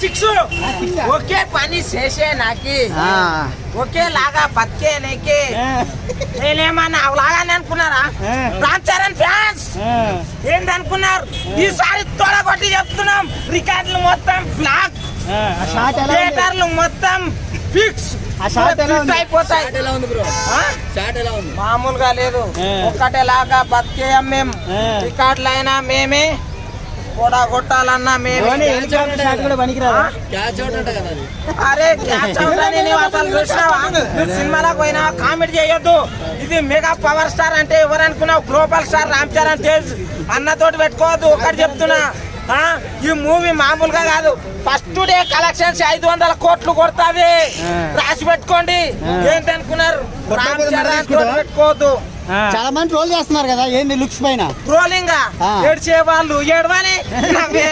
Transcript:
Six ఒకే పని చేసే నాకి ఒకేలాగా బతికే నీకి నేనేమన్నా అవలాగానే అనుకున్నారా? రామ్ చరణ్ ఫ్యాన్స్ ఏంటనుకున్నారు? ఈసారి తొడగొట్టి చెప్తున్నాం, రికార్డులు మొత్తం బ్లాక్, థియేటర్లు మొత్తం ఫిక్స్ అయిపోతాయి. మామూలుగా లేదు, ఒక్కటేలాగా బతికేయం మేము. రికార్డులు అయినా మేమే, కొట్టాలన్నా మేమే. అరే క్యాచ్ అవుట్ అని నువ్వు అసలు చూసినావా? సినిమాలకు పోయినా కామెడీ చేయొద్దు. ఇది మెగా పవర్ స్టార్ అంటే ఎవరు అనుకున్నావు? గ్లోబల్ స్టార్ రామ్ చరణ్ తేజ్ అన్నతోటి పెట్టుకోవద్దు. ఒకటి చెప్తున్నా, ఈ మూవీ మామూలుగా కాదు. ఫస్ట్ డే కలెక్షన్స్ 500 కోట్లు కొడతాది, రాసి పెట్టుకోండి. ఏంటనుకున్నారు? రామ్ చరణ్ తోటి పెట్టుకోవద్దు. చాలా మంది ట్రోల్ చేస్తున్నారు కదా, ఏంది లుక్స్ పైన ట్రోలింగ్? ఏడ్చే వాళ్ళు ఏడవని, నవ్వే